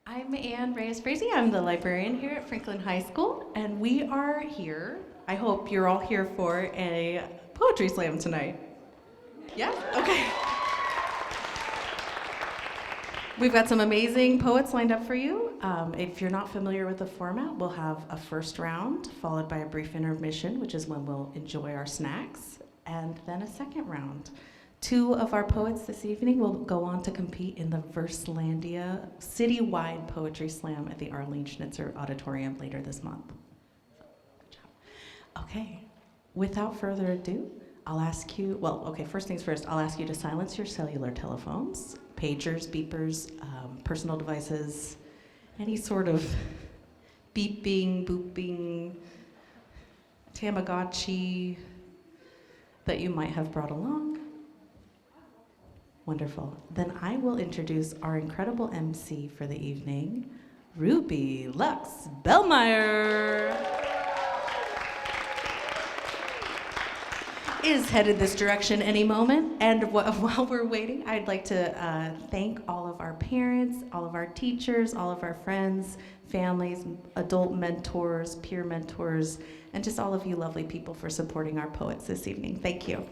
I'm Ann Reyes-Frazee. I'm the librarian here at Franklin High School, and we are here. I hope you're all here for a poetry slam tonight. Yes? Okay. We've got some amazing poets lined up for you. If you're not familiar with the format, we'll have a first round, followed by a brief intermission, which is when we'll enjoy our snacks, and then a second round. Two of our poets this evening will go on to compete in the Verselandia citywide poetry slam at the Arlene Schnitzer Auditorium later this month. Good job. Okay, without further ado, I'll ask you, first things first, I'll ask you to silence your cellular telephones, pagers, beepers, personal devices, any sort of beeping, booping, Tamagotchi that you might have brought along. Wonderful. Then I will introduce our incredible MC for the evening, Ruby Lux Bellmeyer. Is headed this direction any moment. And while we're waiting, I'd like to thank all of our parents, all of our teachers, all of our friends, families, adult mentors, peer mentors, and just all of you lovely people for supporting our poets this evening. Thank you.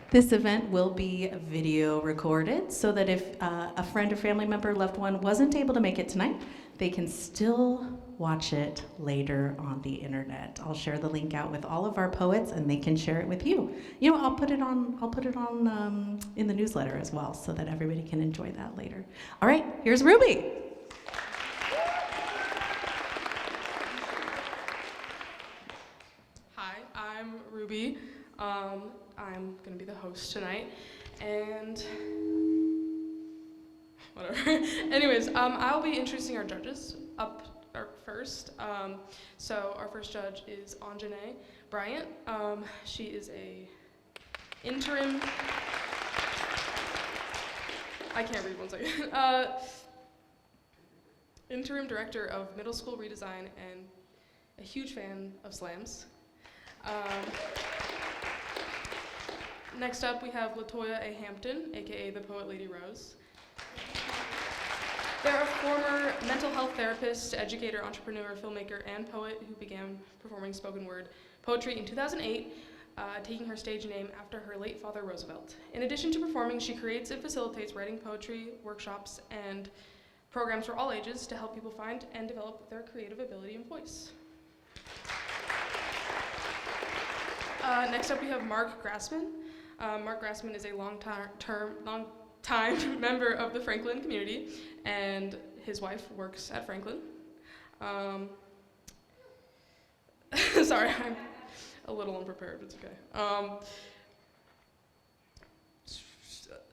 This event will be video recorded so that if a friend or family member, loved one wasn't able to make it tonight, they can still watch it later on the internet. I'll share the link out with all of our poets and they can share it with you. You know, I'll put it on in the newsletter as well so that everybody can enjoy that later. All right, here's Ruby. Hi, I'm Ruby. I'm gonna be the host tonight, and whatever. Anyways, I'll be introducing our judges first. So our first judge is Anjane Bryant. She is a interim. I can't read, one second. Interim director of middle school redesign and a huge fan of slams. Next up, we have Latoya A. Hampton, aka the Poet Lady Rose. They're a former mental health therapist, educator, entrepreneur, filmmaker, and poet who began performing spoken word poetry in 2008, taking her stage name after her late father, Roosevelt. In addition to performing, she creates and facilitates writing poetry, workshops, and programs for all ages to help people find and develop their creative ability and voice. Next up, we have Mark Grassman. Mark Grassman is a long-time member of the Franklin community, and his wife works at Franklin. Sorry, I'm a little unprepared, it's okay.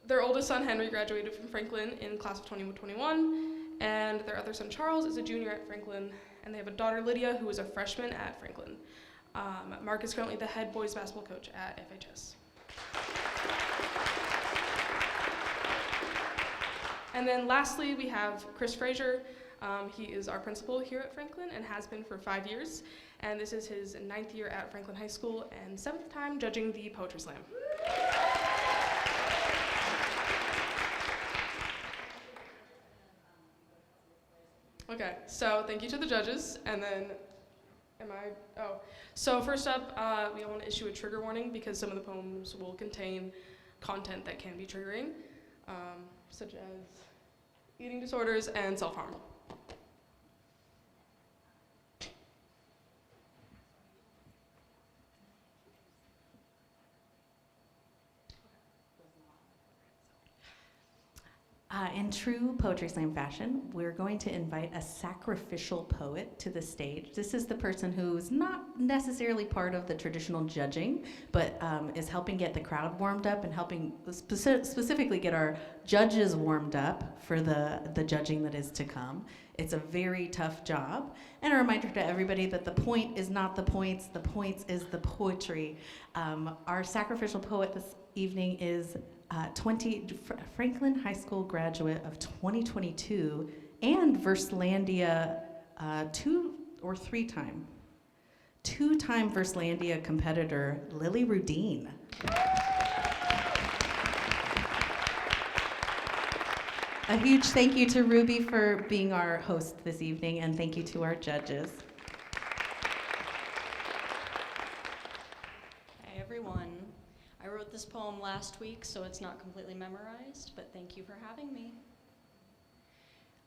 Their oldest son, Henry, graduated from Franklin in class of 2021, and their other son, Charles, is a junior at Franklin, and they have a daughter, Lydia, who is a freshman at Franklin. Mark is currently the head boys basketball coach at FHS. And then lastly, we have Chris Frazier. He is our principal here at Franklin and has been for 5 years. And this is his 9th year at Franklin High School and 7th time judging the Poetry Slam. Okay, so thank you to the judges. And then, so first up, we want to issue a trigger warning because some of the poems will contain content that can be triggering, such as eating disorders and self-harm. In true Poetry Slam fashion, we're going to invite a sacrificial poet to the stage. This is the person who's not necessarily part of the traditional judging, but is helping get the crowd warmed up and helping specifically get our judges warmed up for the judging that is to come. It's a very tough job. And a reminder to everybody that the point is not the points is the poetry. Our sacrificial poet this evening is Franklin High School graduate of 2022 and Verselandia two-time Verselandia competitor Lily Rudine. A huge thank you to Ruby for being our host this evening, and thank you to our judges. Hi, everyone. I wrote this poem last week, so it's not completely memorized, but thank you for having me.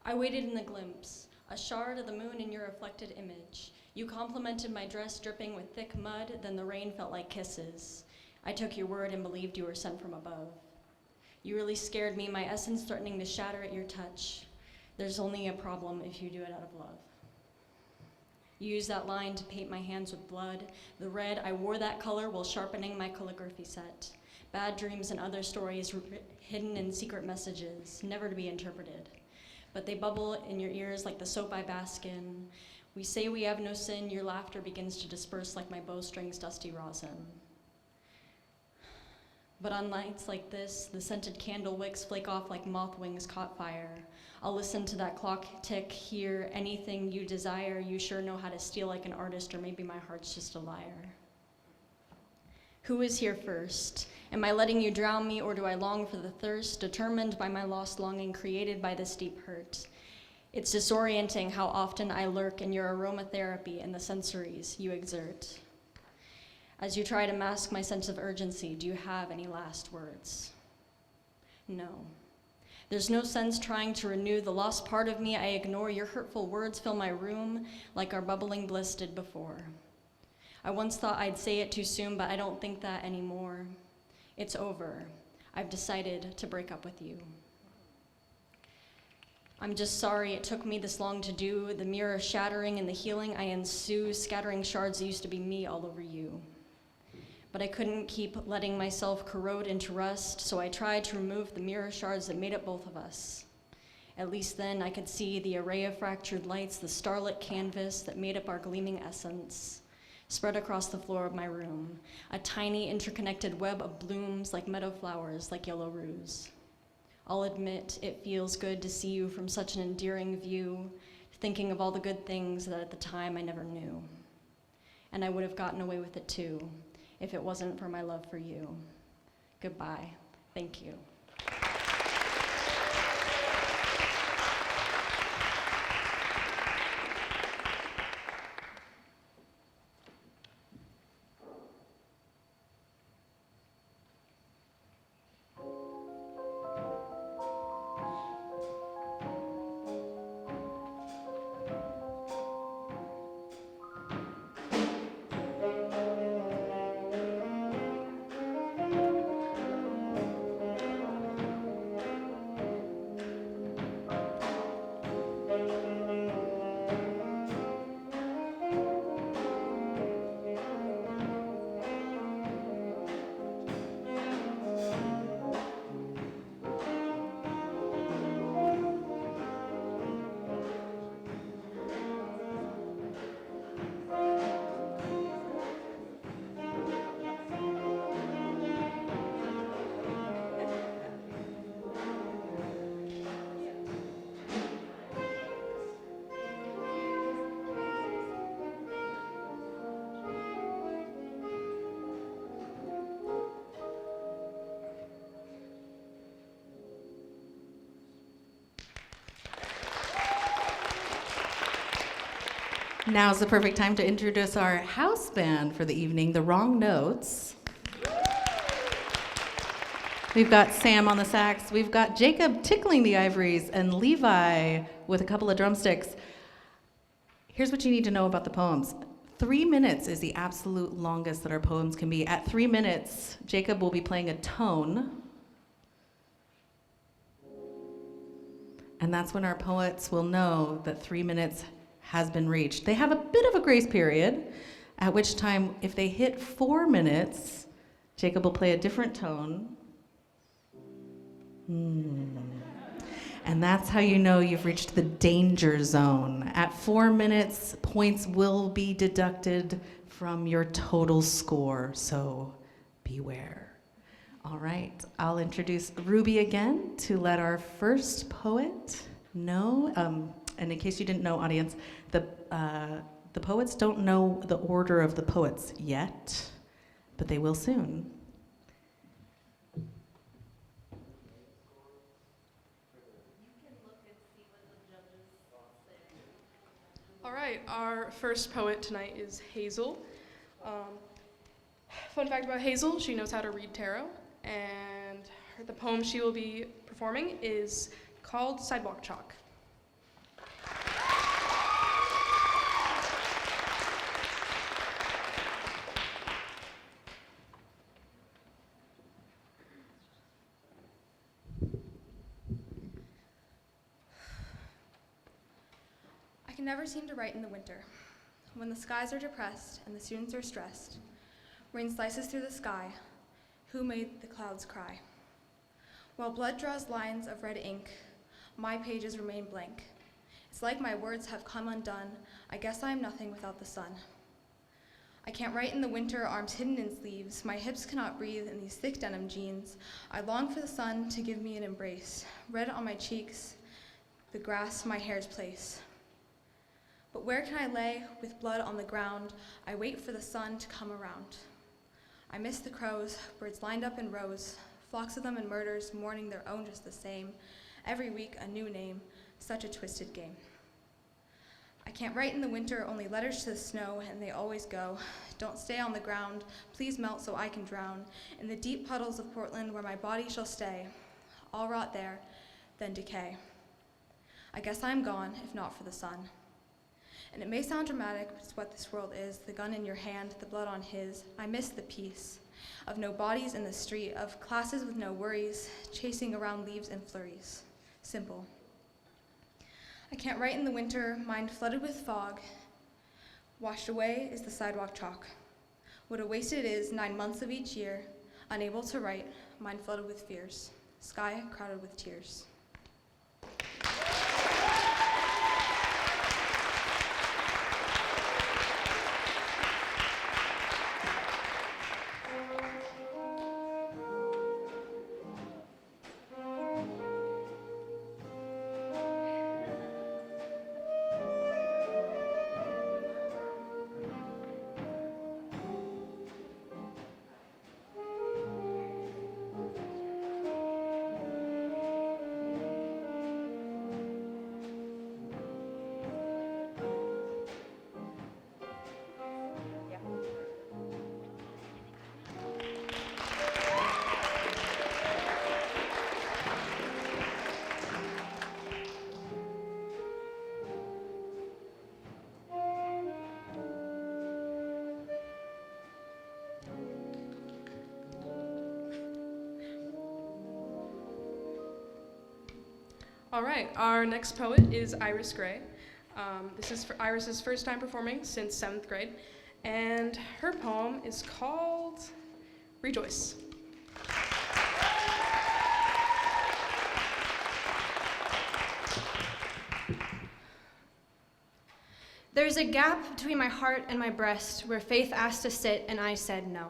I waited in the glimpse, a shard of the moon in your reflected image. You complimented my dress dripping with thick mud, then the rain felt like kisses. I took your word and believed you were sent from above. You really scared me, my essence threatening to shatter at your touch. There's only a problem if you do it out of love. You used that line to paint my hands with blood. The red, I wore that color while sharpening my calligraphy set. Bad dreams and other stories hidden in secret messages, never to be interpreted. But they bubble in your ears like the soap I bask in. We say we have no sin, your laughter begins to disperse like my bowstring's dusty rosin. But on nights like this, the scented candle wicks flake off like moth wings caught fire. I'll listen to that clock tick, hear anything you desire. You sure know how to steal like an artist, or maybe my heart's just a liar. Who is here first? Am I letting you drown me, or do I long for the thirst, determined by my lost longing, created by this deep hurt? It's disorienting how often I lurk in your aromatherapy and the sensories you exert. As you try to mask my sense of urgency, do you have any last words? No. There's no sense trying to renew the lost part of me I ignore. Your hurtful words fill my room like our bubbling bliss did before. I once thought I'd say it too soon, but I don't think that anymore. It's over. I've decided to break up with you. I'm just sorry it took me this long to do. The mirror shattering and the healing I ensue, scattering shards that used to be me all over you. But I couldn't keep letting myself corrode into rust, so I tried to remove the mirror shards that made up both of us. At least then I could see the array of fractured lights, the starlit canvas that made up our gleaming essence, spread across the floor of my room, a tiny interconnected web of blooms like meadow flowers, like yellow rose. I'll admit it feels good to see you from such an endearing view, thinking of all the good things that at the time I never knew. And I would have gotten away with it too, if it wasn't for my love for you. Goodbye. Thank you. Now's the perfect time to introduce our house band for the evening, The Wrong Notes. We've got Sam on the sax, we've got Jacob tickling the ivories, and Levi with a couple of drumsticks. Here's what you need to know about the poems. 3 minutes is the absolute longest that our poems can be. At 3 minutes, Jacob will be playing a tone, and that's when our poets will know that 3 minutes has been reached. They have a bit of a grace period, at which time, if they hit 4 minutes, Jacob will play a different tone. And that's how you know you've reached the danger zone. At 4 minutes, points will be deducted from your total score, so beware. All right, I'll introduce Ruby again to let our first poet know. And in case you didn't know, audience, the poets don't know the order of the poets yet, but they will soon. our first poet tonight is Hazel. Fun fact about Hazel, she knows how to read tarot, and the poem she will be performing is called Sidewalk Chalk. I can never seem to write in the winter, when the skies are depressed and the students are stressed. Rain slices through the sky. Who made the clouds cry? While blood draws lines of red ink, my pages remain blank. It's like my words have come undone. I guess I am nothing without the sun. I can't write in the winter, arms hidden in sleeves. My hips cannot breathe in these thick denim jeans. I long for the sun to give me an embrace. Red on my cheeks, the grass my hair's place. But where can I lay with blood on the ground? I wait for the sun to come around. I miss the crows, birds lined up in rows, flocks of them in murders, mourning their own just the same. Every week a new name, such a twisted game. I can't write in the winter, only letters to the snow, and they always go. Don't stay on the ground, please melt so I can drown. In the deep puddles of Portland where my body shall stay, I'll rot there, then decay. I guess I'm gone, if not for the sun. And it may sound dramatic, but it's what this world is. The gun in your hand, the blood on his. I miss the peace of no bodies in the street, of classes with no worries, chasing around leaves and flurries. Simple. I can't write in the winter, mind flooded with fog. Washed away is the sidewalk chalk. What a waste it is, 9 months of each year, unable to write, mind flooded with fears, sky crowded with tears. All right, our next poet is Iris Gray. This is for Iris's first time performing since 7th grade, and her poem is called Rejoice. There's a gap between my heart and my breast where faith asked to sit and I said no.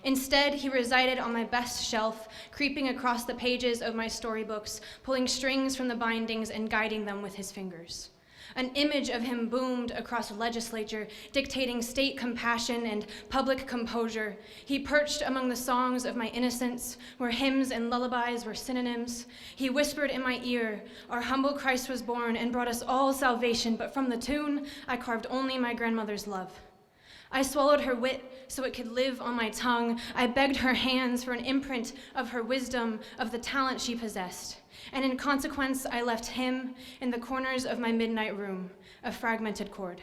Instead, he resided on my best shelf, creeping across the pages of my storybooks, pulling strings from the bindings and guiding them with his fingers. An image of him boomed across the legislature, dictating state compassion and public composure. He perched among the songs of my innocence, where hymns and lullabies were synonyms. He whispered in my ear, our humble Christ was born and brought us all salvation, but from the tune, I carved only my grandmother's love. I swallowed her wit so it could live on my tongue. I begged her hands for an imprint of her wisdom, of the talent she possessed. And in consequence, I left him in the corners of my midnight room, a fragmented chord.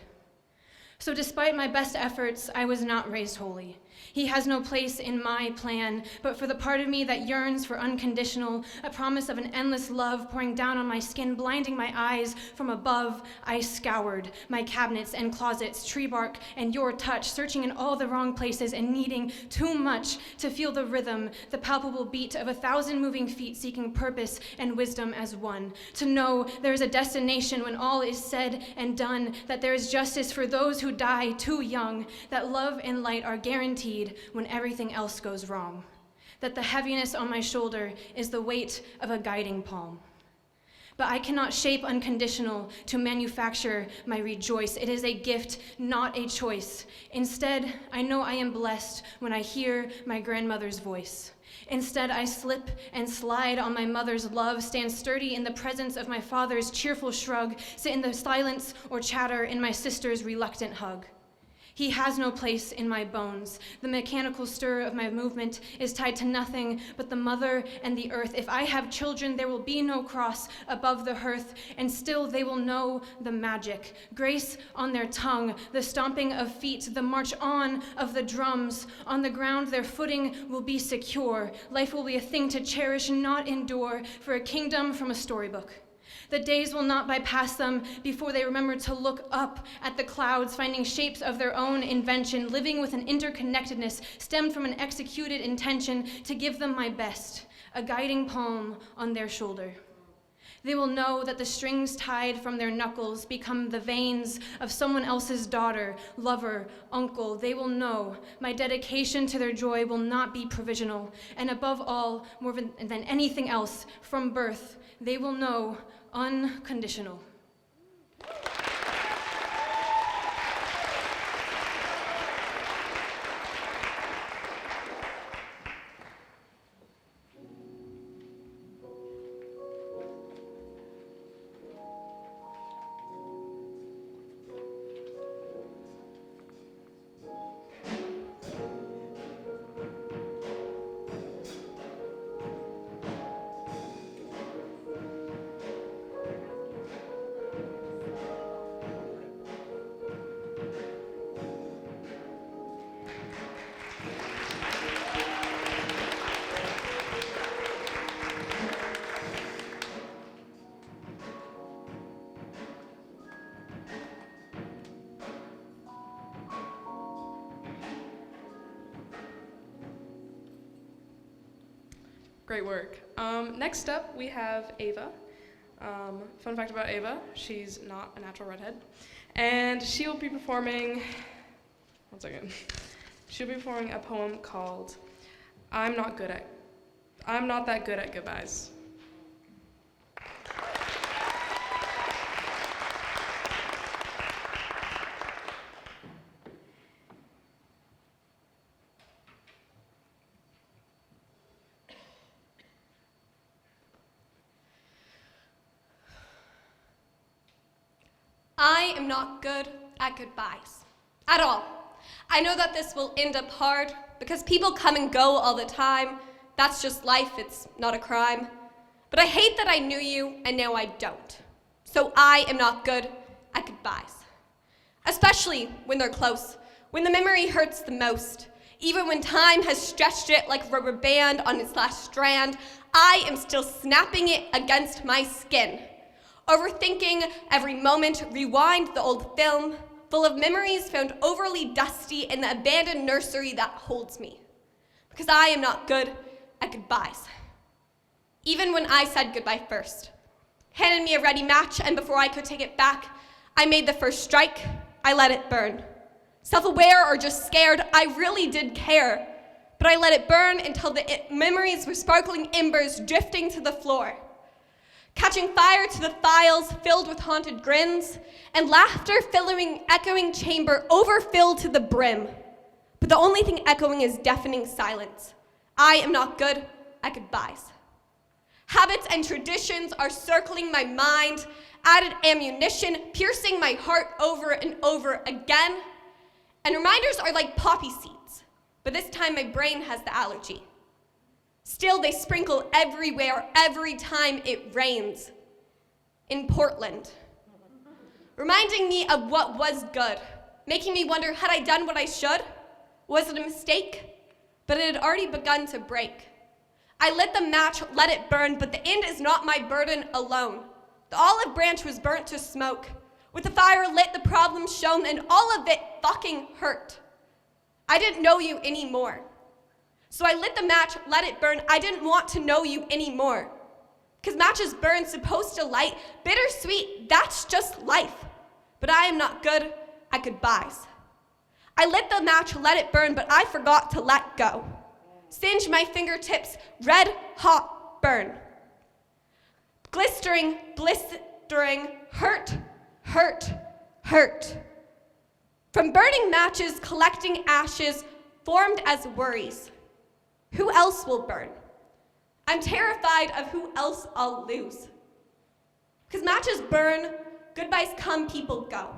So despite my best efforts, I was not raised holy. He has no place in my plan, but for the part of me that yearns for unconditional, a promise of an endless love pouring down on my skin, blinding my eyes from above, I scoured my cabinets and closets, tree bark and your touch, searching in all the wrong places and needing too much to feel the rhythm, the palpable beat of 1,000 moving feet seeking purpose and wisdom as one. To know there is a destination when all is said and done, that there is justice for those who die too young, that love and light are guaranteed when everything else goes wrong, that the heaviness on my shoulder is the weight of a guiding palm. But I cannot shape unconditional to manufacture my rejoice. It is a gift, not a choice. Instead, I know I am blessed when I hear my grandmother's voice. Instead, I slip and slide on my mother's love, stand sturdy in the presence of my father's cheerful shrug, sit in the silence or chatter in my sister's reluctant hug. He has no place in my bones. The mechanical stir of my movement is tied to nothing but the mother and the earth. If I have children, there will be no cross above the hearth, and still they will know the magic. Grace on their tongue, the stomping of feet, the march on of the drums. On the ground, their footing will be secure. Life will be a thing to cherish, not endure, for a kingdom from a storybook. The days will not bypass them before they remember to look up at the clouds, finding shapes of their own invention, living with an interconnectedness stemmed from an executed intention to give them my best, a guiding palm on their shoulder. They will know that the strings tied from their knuckles become the veins of someone else's daughter, lover, uncle. They will know my dedication to their joy will not be provisional, and above all, more than anything else, from birth, they will know unconditional. Great work. Next up, we have Ava. Fun fact about Ava, she's not a natural redhead. And she'll be performing, she'll be performing a poem called I'm Not That Good at Goodbyes. I am not good at goodbyes, at all. I know that this will end up hard because people come and go all the time. That's just life, it's not a crime. But I hate that I knew you and now I don't. So I am not good at goodbyes. Especially when they're close, when the memory hurts the most. Even when time has stretched it like a rubber band on its last strand, I am still snapping it against my skin. Overthinking every moment, rewind the old film, full of memories found overly dusty in the abandoned nursery that holds me. Because I am not good at goodbyes. Even when I said goodbye first. Handed me a ready match, and before I could take it back, I made the first strike, I let it burn. Self-aware or just scared, I really did care. But I let it burn until the memories were sparkling embers drifting to the floor. Catching fire to the files filled with haunted grins, and laughter filling echoing chamber overfilled to the brim. But the only thing echoing is deafening silence. I am not good at goodbyes. Habits and traditions are circling my mind, added ammunition, piercing my heart over and over again. And reminders are like poppy seeds, but this time my brain has the allergy. Still, they sprinkle everywhere every time it rains. In Portland. Reminding me of what was good, making me wonder, had I done what I should? Was it a mistake? But it had already begun to break. I lit the match, let it burn, but the end is not my burden alone. The olive branch was burnt to smoke. With the fire lit, the problem shown, and all of it fucking hurt. I didn't know you anymore. So I lit the match, let it burn. I didn't want to know you anymore. Because matches burn, supposed to light. Bittersweet, that's just life. But I am not good at goodbyes. I lit the match, let it burn, but I forgot to let go. Singe my fingertips, red hot burn. Glistering, blistering, hurt, hurt, hurt. From burning matches, collecting ashes, formed as worries. Who else will burn? I'm terrified of who else I'll lose. Because matches burn, goodbyes come, people go.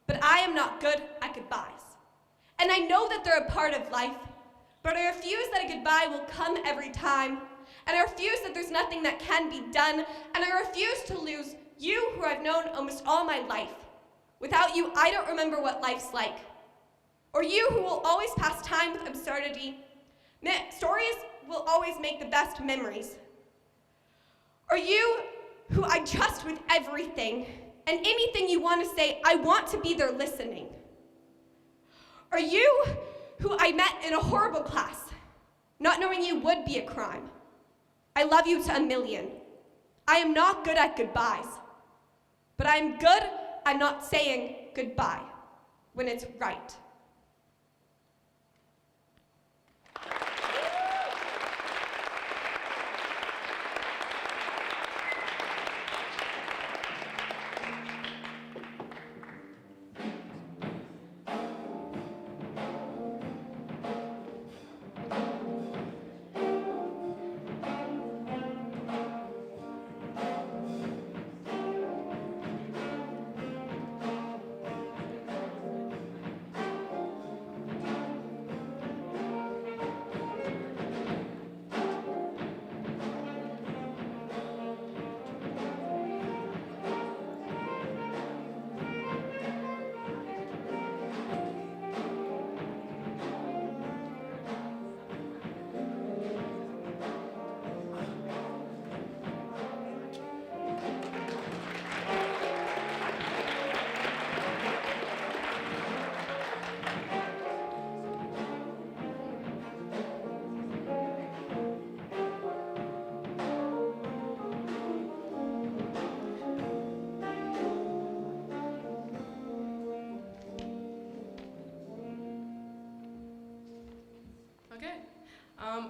But I am not good at goodbyes. And I know that they're a part of life, but I refuse that a goodbye will come every time. And I refuse that there's nothing that can be done. And I refuse to lose you, who I've known almost all my life. Without you, I don't remember what life's like. Or you, who will always pass time with absurdity. Stories will always make the best memories. Or you, who I trust with everything, and anything you want to say, I want to be there listening. Or you, who I met in a horrible class, not knowing you would be a crime. I love you to a million. I am not good at goodbyes, but I am good at not saying goodbye when it's right.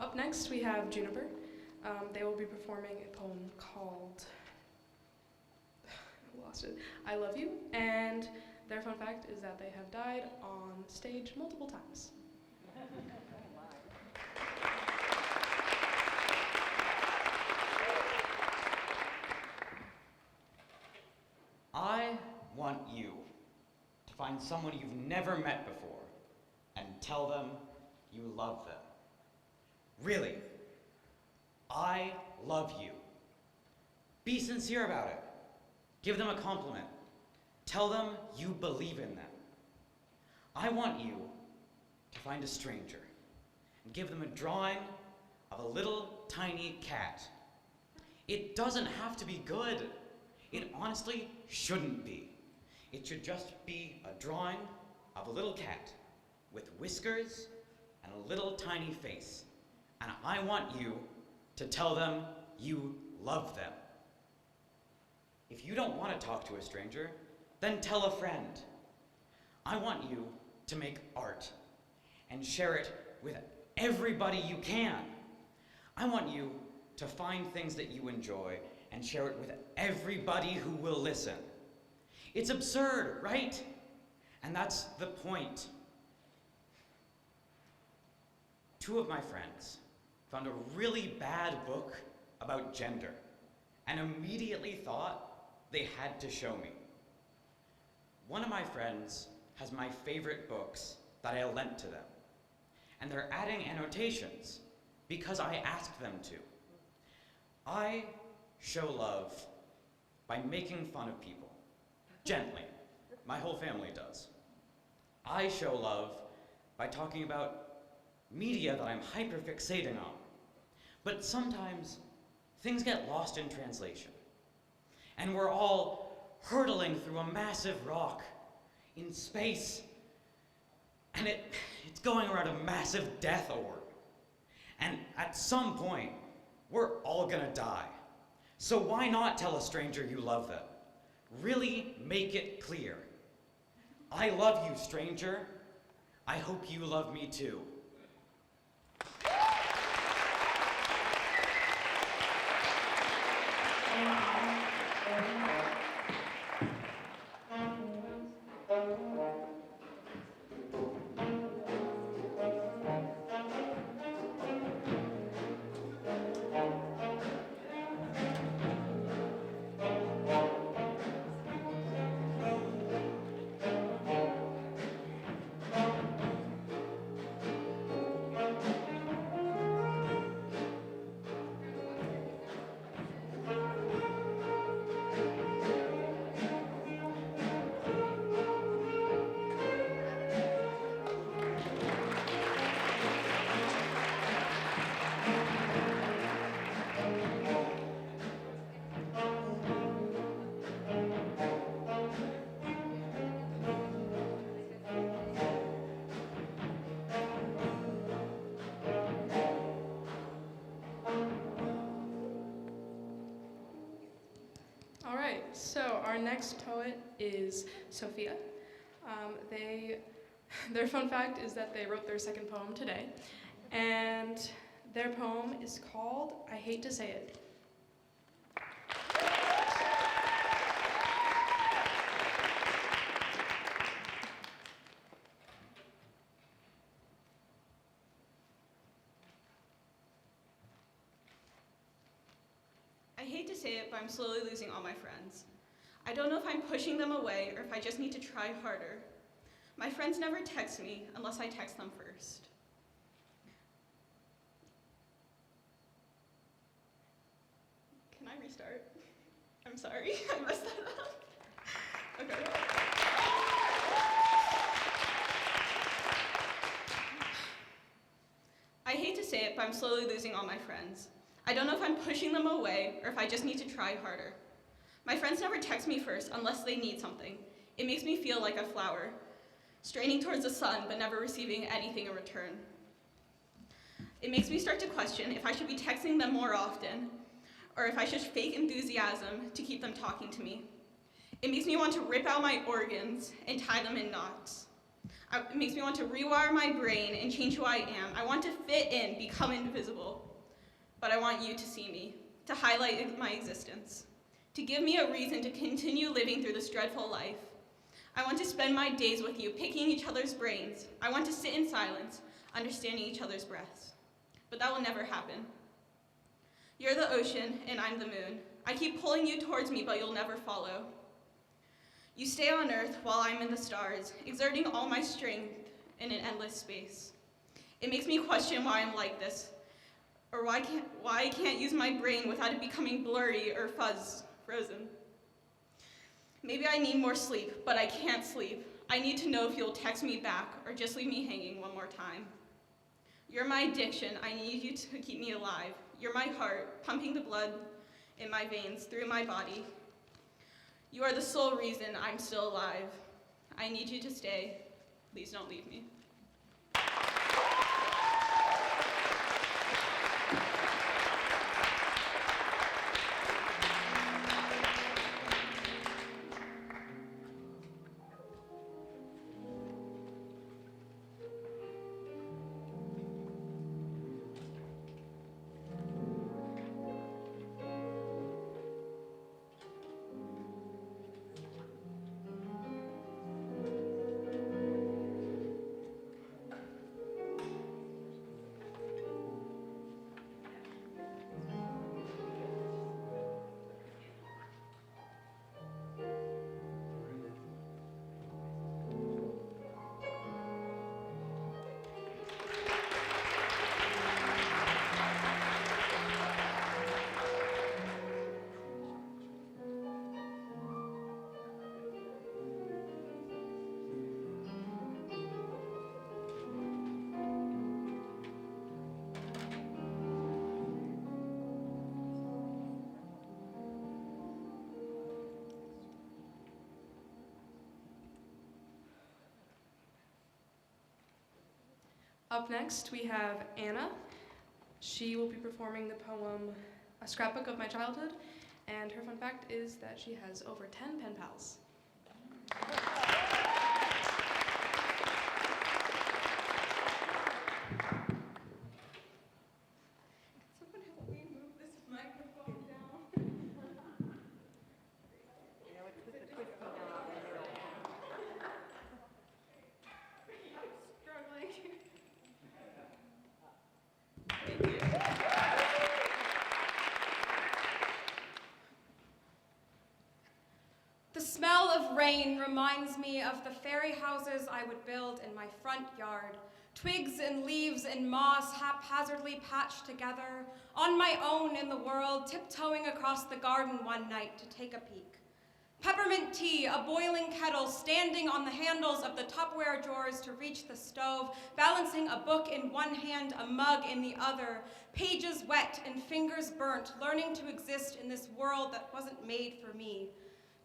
Up next, we have Juniper. They will be performing a poem called, I lost it, I Love You, and their fun fact is that they have died on stage multiple times. I want you to find someone you've never met before and tell them you love them. Really, I love you. Be sincere about it. Give them a compliment. Tell them you believe in them. I want you to find a stranger and give them a drawing of a little tiny cat. It doesn't have to be good. It honestly shouldn't be. It should just be a drawing of a little cat with whiskers and a little tiny face. And I want you to tell them you love them. If you don't want to talk to a stranger, then tell a friend. I want you to make art and share it with everybody you can. I want you to find things that you enjoy and share it with everybody who will listen. It's absurd, right? And that's the point. Two of my friends found a really bad book about gender and immediately thought they had to show me. One of my friends has my favorite books that I lent to them, and they're adding annotations because I asked them to. I show love by making fun of people, gently. My whole family does. I show love by talking about media that I'm hyperfixating on. But sometimes things get lost in translation, and we're all hurtling through a massive rock in space, and it's going around a massive death orb. And at some point, we're all gonna die. So why not tell a stranger you love them? Really make it clear. I love you, stranger. I hope you love me too. so our next poet is Sophia. Their fun fact is that they wrote their second poem today, and their poem is called I Hate to Say It. I hate to say it, but I'm slowly losing all my friends. I don't know if I'm pushing them away or if I just need to try harder. My friends never text me unless I text them first. Can I restart? I'm sorry, I messed that up. Okay. I hate to say it, but I'm slowly losing all my friends. I don't know if I'm pushing them away or if I just need to try harder. My friends never text me first unless they need something. It makes me feel like a flower, straining towards the sun but never receiving anything in return. It makes me start to question if I should be texting them more often or if I should fake enthusiasm to keep them talking to me. It makes me want to rip out my organs and tie them in knots. It makes me want to rewire my brain and change who I am. I want to fit in, become invisible. But I want you to see me, to highlight my existence, to give me a reason to continue living through this dreadful life. I want to spend my days with you, picking each other's brains. I want to sit in silence, understanding each other's breaths. But that will never happen. You're the ocean, and I'm the moon. I keep pulling you towards me, but you'll never follow. You stay on Earth while I'm in the stars, exerting all my strength in an endless space. It makes me question why I'm like this, or why I can't use my brain without it becoming blurry or frozen. Maybe I need more sleep, but I can't sleep. I need to know if you'll text me back or just leave me hanging one more time. You're my addiction. I need you to keep me alive. You're my heart, pumping the blood in my veins through my body. You are the sole reason I'm still alive. I need you to stay. Please don't leave me. Up next, we have Anna. She will be performing the poem A Scrapbook of My Childhood, and her fun fact is that she has over 10 pen pals. Someone help me move this microphone down. Struggling. Thank you. The smell of rain reminds me of the fairy houses I would build in my front yard. Twigs and leaves and moss haphazardly patched together, on my own in the world, tiptoeing across the garden one night to take a peek. Peppermint tea, a boiling kettle, standing on the handles of the Tupperware drawers to reach the stove, balancing a book in one hand, a mug in the other, pages wet and fingers burnt, learning to exist in this world that wasn't made for me.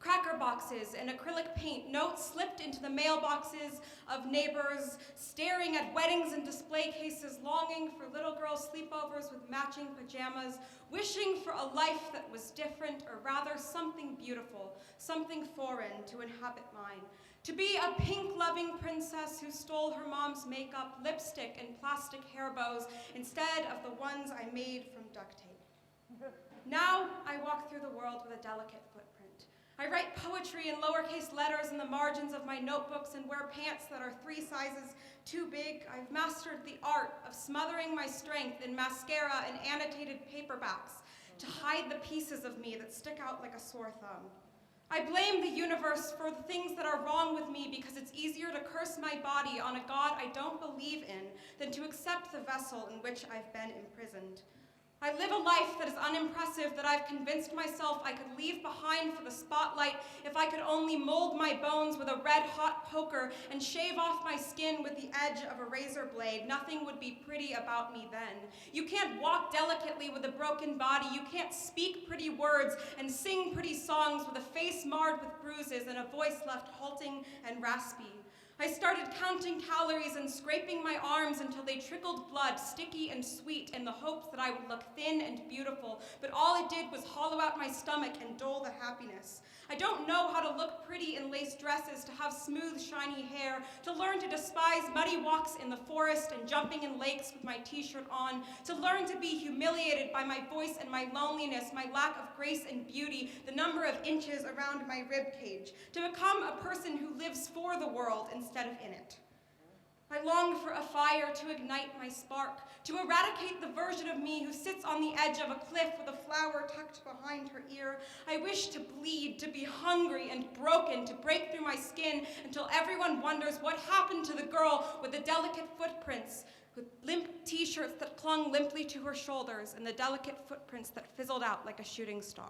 Cracker boxes and acrylic paint, notes slipped into the mailboxes of neighbors, staring at weddings and display cases, longing for little girl sleepovers with matching pajamas, wishing for a life that was different, or rather something beautiful, something foreign to inhabit mine. To be a pink-loving princess who stole her mom's makeup, lipstick, and plastic hair bows instead of the ones I made from duct tape. Now I walk through the world with a delicate footprint. I write poetry in lowercase letters in the margins of my notebooks and wear pants that are 3 sizes too big. I've mastered the art of smothering my strength in mascara and annotated paperbacks to hide the pieces of me that stick out like a sore thumb. I blame the universe for the things that are wrong with me because it's easier to curse my body on a God I don't believe in than to accept the vessel in which I've been imprisoned. I live a life that is unimpressive that I've convinced myself I could leave behind for the spotlight if I could only mold my bones with a red-hot poker and shave off my skin with the edge of a razor blade. Nothing would be pretty about me then. You can't walk delicately with a broken body. You can't speak pretty words and sing pretty songs with a face marred with bruises and a voice left halting and raspy. I started counting calories and scraping my arms until they trickled blood, sticky and sweet, in the hopes that I would look thin and beautiful, but all it did was hollow out my stomach and dull the happiness. I don't know how to look pretty in lace dresses, to have smooth, shiny hair, to learn to despise muddy walks in the forest and jumping in lakes with my t-shirt on, to learn to be humiliated by my voice and my loneliness, my lack of grace and beauty, the number of inches around my rib cage, to become a person who lives for the world instead of in it. I long for a fire to ignite my spark, to eradicate the version of me who sits on the edge of a cliff with a flower tucked behind her ear. I wish to bleed, to be hungry and broken, to break through my skin until everyone wonders what happened to the girl with the delicate footprints, with limp t-shirts that clung limply to her shoulders and the delicate footprints that fizzled out like a shooting star.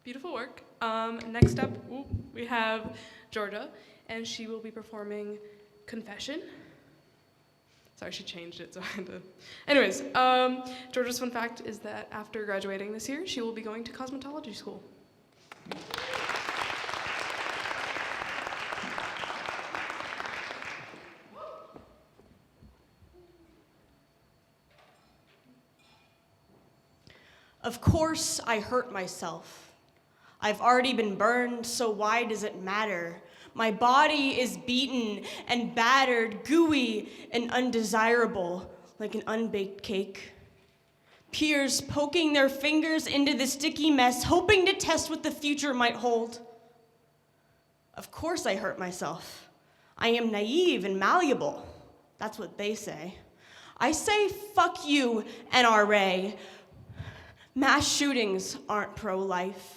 Beautiful work. Next up, we have Georgia, and she will be performing Confession. Sorry, she changed it, so I had to. Anyways, Georgia's fun fact is that after graduating this year, she will be going to cosmetology school. Of course, I hurt myself. I've already been burned, so why does it matter? My body is beaten and battered, gooey and undesirable, like an unbaked cake. Peers poking their fingers into the sticky mess, hoping to test what the future might hold. Of course I hurt myself. I am naive and malleable. That's what they say. I say, fuck you, NRA. Mass shootings aren't pro-life.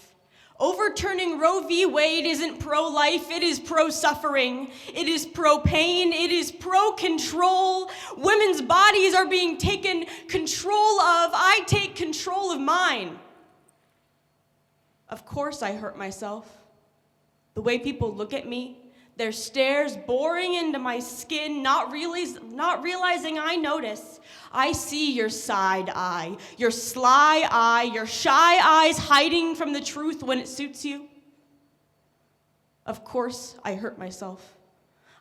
Overturning Roe v. Wade isn't pro-life, it is pro-suffering. It is pro-pain, it is pro-control. Women's bodies are being taken control of. I take control of mine. Of course I hurt myself. The way people look at me, their stares boring into my skin, not realizing I notice. I see your side eye, your sly eye, your shy eyes hiding from the truth when it suits you. Of course, I hurt myself.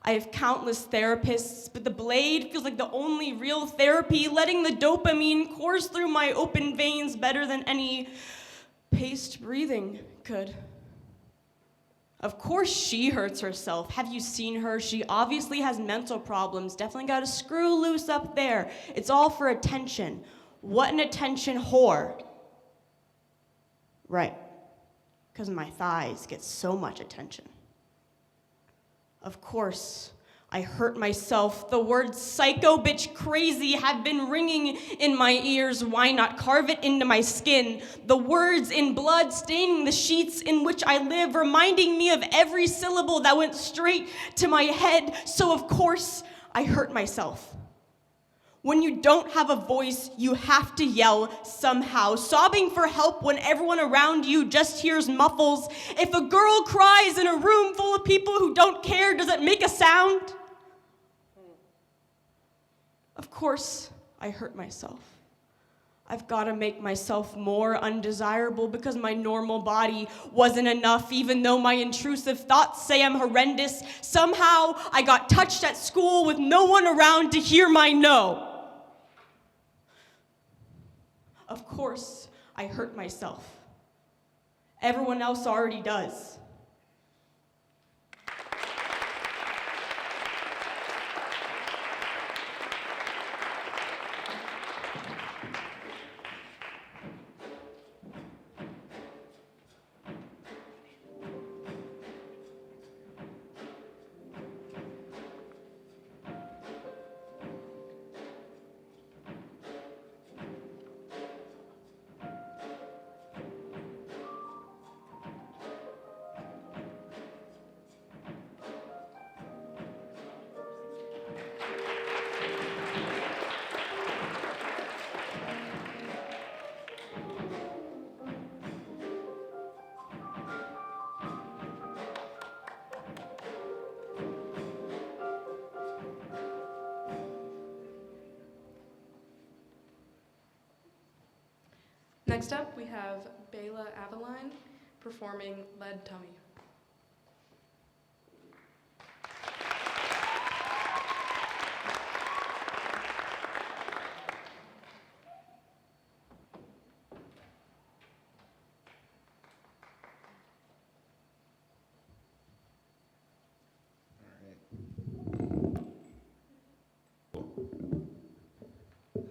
I have countless therapists, but the blade feels like the only real therapy, letting the dopamine course through my open veins better than any paced breathing could. Of course she hurts herself. Have you seen her? She obviously has mental problems. Definitely got a screw loose up there. It's all for attention. What an attention whore. Right, because my thighs get so much attention. Of course, I hurt myself. The words psycho bitch crazy have been ringing in my ears. Why not carve it into my skin? The words in blood staining the sheets in which I live, reminding me of every syllable that went straight to my head. So of course, I hurt myself. When you don't have a voice, you have to yell somehow, sobbing for help when everyone around you just hears muffles. If a girl cries in a room full of people who don't care, does it make a sound? Of course, I hurt myself. I've got to make myself more undesirable because my normal body wasn't enough, even though my intrusive thoughts say I'm horrendous. Somehow, I got touched at school with no one around to hear my no. Of course, I hurt myself. Everyone else already does. Next up, we have Bela Aveline performing Lead Tummy.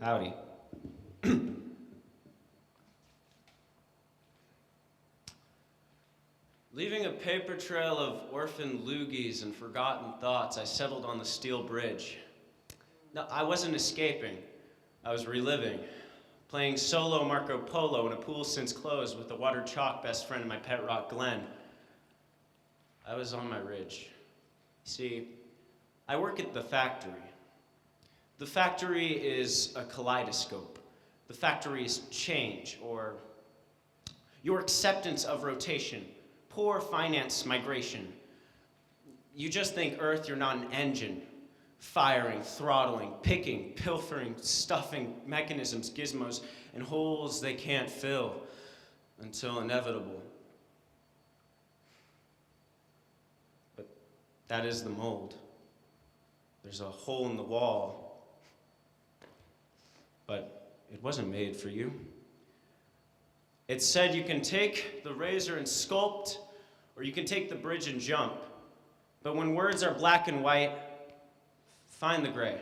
Howdy. Leaving a paper trail of orphaned loogies and forgotten thoughts, I settled on the steel bridge. No, I wasn't escaping. I was reliving, playing solo Marco Polo in a pool since closed with the water chalk best friend of my pet rock, Glenn. I was on my ridge. See, I work at the factory. The factory is a kaleidoscope. The factory is change, or your acceptance of rotation. Poor finance migration. You just think Earth, you're not an engine. Firing, throttling, picking, pilfering, stuffing mechanisms, gizmos, and holes they can't fill until inevitable. But that is the mold. There's a hole in the wall. But it wasn't made for you. It said you can take the razor and sculpt, or you can take the bridge and jump. But when words are black and white, find the gray.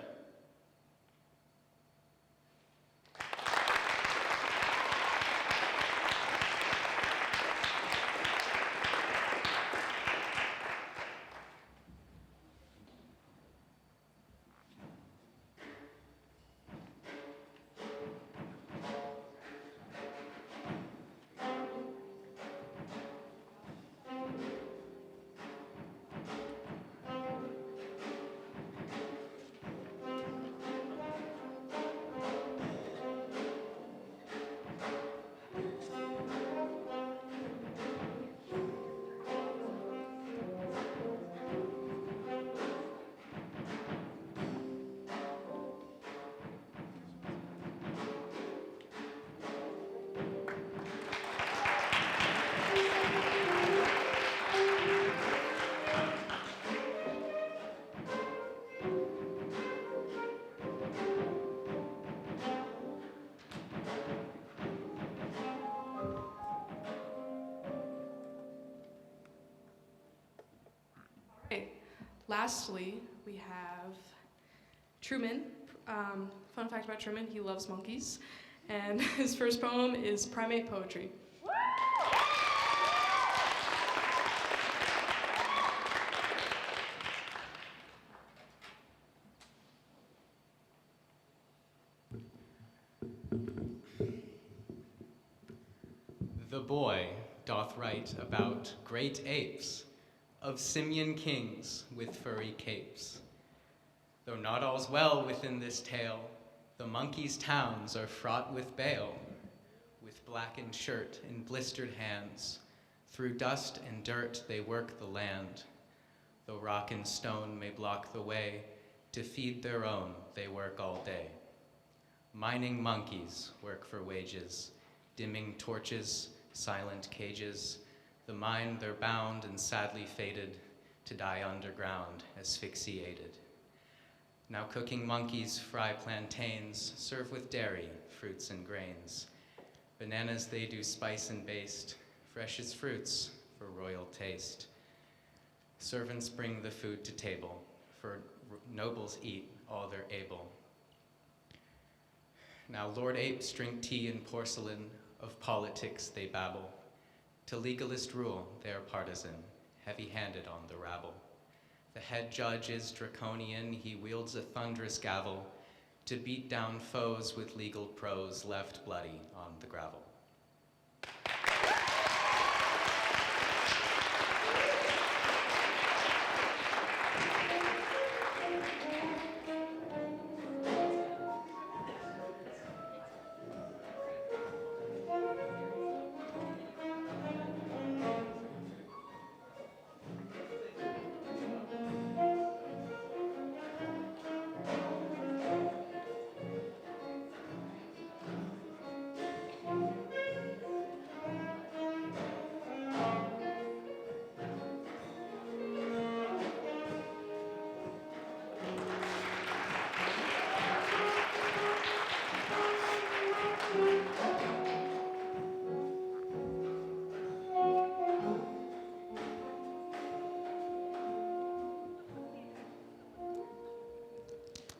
Lastly, we have Truman. Fun fact about Truman, he loves monkeys. And his first poem is Primate Poetry. The boy doth write about great apes, of simian kings with furry capes. Though not all's well within this tale, the monkeys' towns are fraught with bale. With blackened shirt and blistered hands, through dust and dirt they work the land. Though rock and stone may block the way, to feed their own they work all day. Mining monkeys work for wages, dimming torches, silent cages. The mine they're bound and sadly fated to die underground, asphyxiated. Now cooking monkeys fry plantains, serve with dairy, fruits and grains. Bananas they do spice and baste, fresh as fruits for royal taste. Servants bring the food to table, for nobles eat all they're able. Now Lord Apes drink tea in porcelain, of politics they babble. To legalist rule they are partisan, heavy-handed on the rabble. The head judge is draconian, he wields a thunderous gavel to beat down foes with legal prose left bloody on the gravel.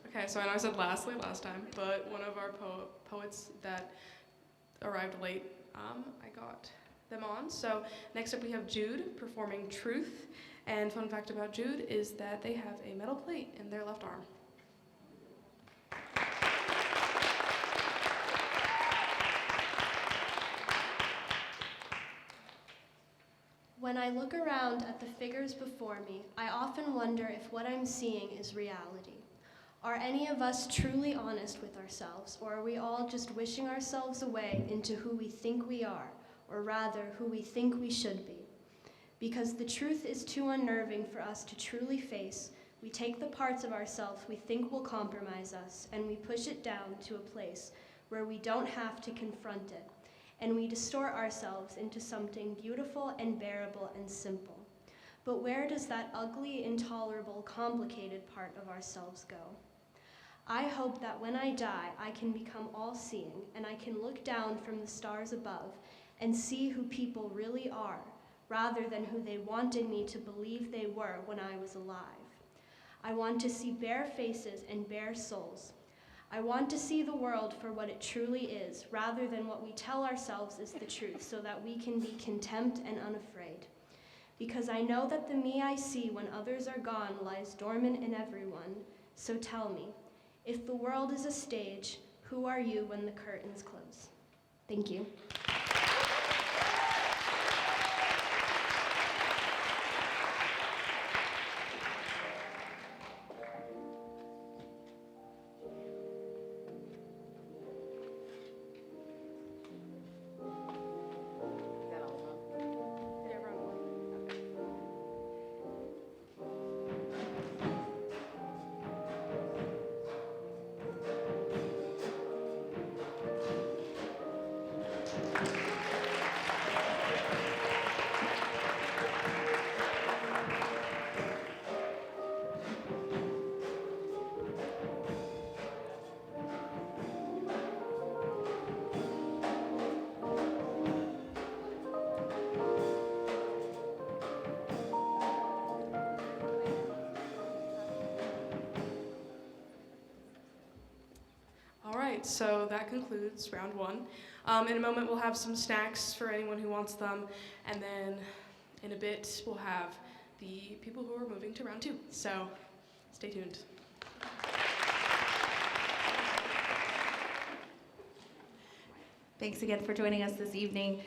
Okay, so I know I said lastly last time, but one of our poets that arrived late, I got them on. So next up we have Jude performing Truth. And fun fact about Jude is that they have a metal plate in their left arm. When I look around at the figures before me, I often wonder if what I'm seeing is reality. Are any of us truly honest with ourselves, or are we all just wishing ourselves away into who we think we are, or rather, who we think we should be? Because the truth is too unnerving for us to truly face, we take the parts of ourselves we think will compromise us, and we push it down to a place where we don't have to confront it, and we distort ourselves into something beautiful and bearable and simple. But where does that ugly, intolerable, complicated part of ourselves go? I hope that when I die, I can become all-seeing, and I can look down from the stars above and see who people really are, rather than who they wanted me to believe they were when I was alive. I want to see bare faces and bare souls. I want to see the world for what it truly is, rather than what we tell ourselves is the truth, so that we can be content and unafraid. Because I know that the me I see when others are gone lies dormant in everyone. So tell me, if the world is a stage, who are you when the curtains close? Thank you. right, so that concludes round one. In a moment, we'll have some snacks for anyone who wants them, and then in a bit, we'll have the people who are moving to round two. So stay tuned. Thanks again for joining us this evening.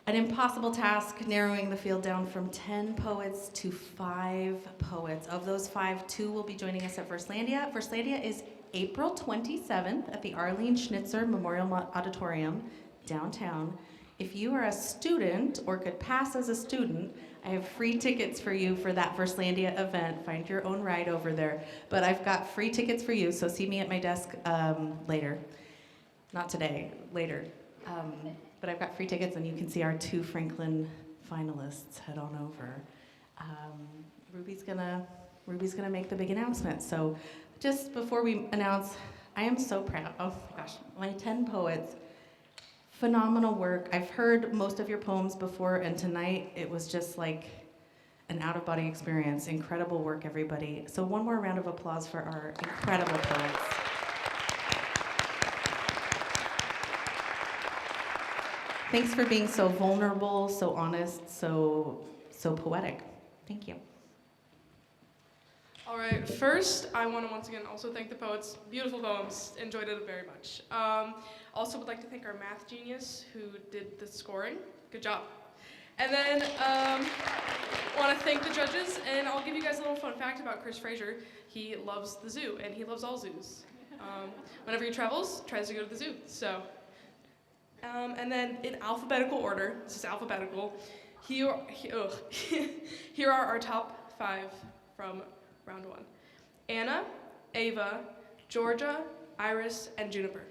An impossible task, narrowing the field down from 10 poets to 5 poets. Of those 5, 2 will be joining us at Verslandia. Verslandia is April 27th at the Arlene Schnitzer Memorial Auditorium, downtown. If you are a student or could pass as a student, I have free tickets for you for that Verslandia event. Find your own ride over there. But I've got free tickets for you, so see me at my desk later. Not today, later. But I've got free tickets, and you can see our 2 Franklin finalists. Head on over. Ruby's gonna make the big announcement. So just before we announce, I am so proud. Oh my gosh, my 10 poets. Phenomenal work. I've heard most of your poems before, and tonight it was just like an out-of-body experience. Incredible work, everybody. So one more round of applause for our incredible poets. Thanks for being so vulnerable, so honest, so poetic. Thank you. All right, first, I want to once again also thank the poets. Beautiful poems, enjoyed it very much. Also would like to thank our math genius who did the scoring. Good job. And then want to thank the judges, and I'll give you guys a little fun fact about Chris Frazier. He loves the zoo, and he loves all zoos. Whenever he travels, tries to go to the zoo. So, and then in alphabetical order, this is alphabetical, here are our top 5 from round 1. Anna, Ava, Georgia, Iris, and Juniper.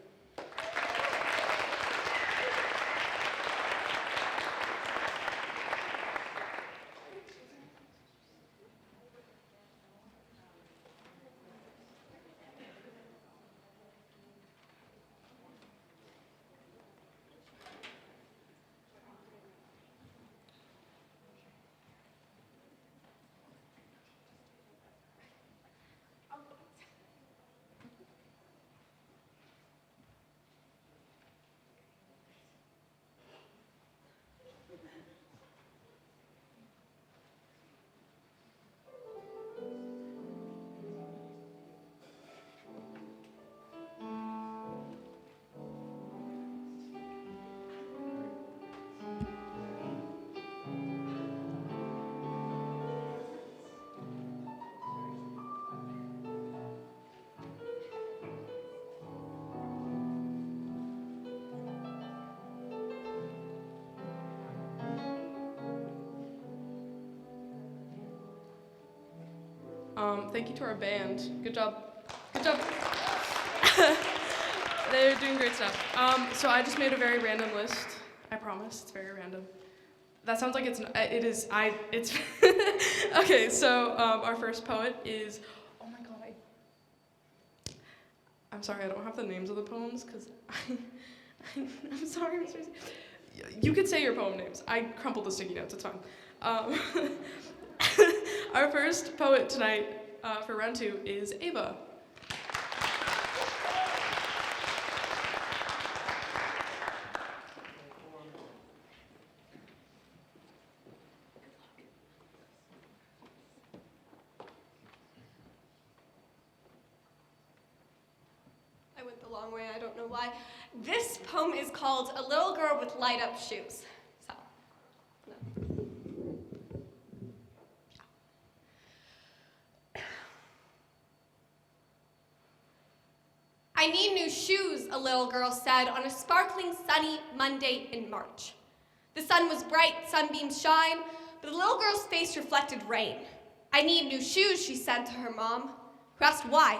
Thank you to our band. Good job. Good job. They're doing great stuff. So I just made a very random list. I promise, it's very random. That sounds like it's okay, so our first poet is, oh my god, I'm sorry, I don't have the names of the poems, because I'm sorry, Mr. You could say your poem names. I crumpled the sticky notes, it's fine. Our first poet tonight for round 2 is Ava. I went the long way, I don't know why. This poem is called A Little Girl with Light Up Shoes. So, no. I need new shoes, a little girl said on a sparkling sunny Monday in March. The sun was bright, sunbeams shine, but the little girl's face reflected rain. I need new shoes, she said to her mom, who asked why.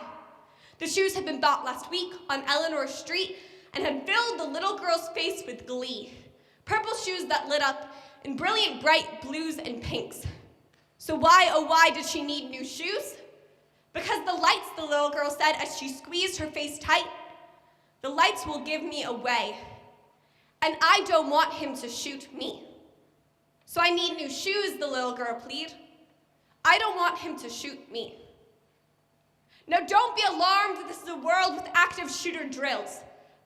The shoes had been bought last week on Eleanor Street and had filled the little girl's face with glee. Purple shoes that lit up in brilliant bright blues and pinks. So why, oh why, did she need new shoes? Because the lights, the little girl said as she squeezed her face tight, the lights will give me away, and I don't want him to shoot me. So I need new shoes, the little girl pleaded. I don't want him to shoot me. Now don't be alarmed, this is a world with active shooter drills.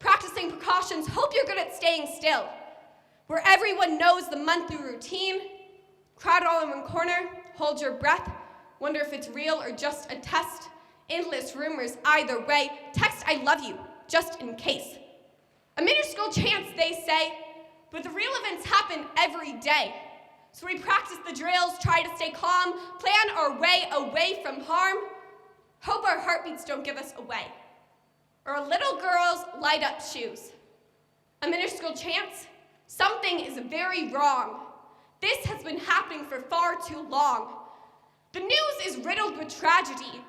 practicing precautions, hope you're good at staying still. Where everyone knows the monthly routine, crowd all in one corner, hold your breath, wonder if it's real or just a test. Endless rumors either way, text I love you, just in case. A minuscule chance, they say, but the real events happen every day. So we practice the drills, try to stay calm, plan our way away from harm, hope our heartbeats don't give us away. Or a little girl's light up shoes. A minuscule chance, something is very wrong. This has been happening for far too long. The news is riddled with tragedy,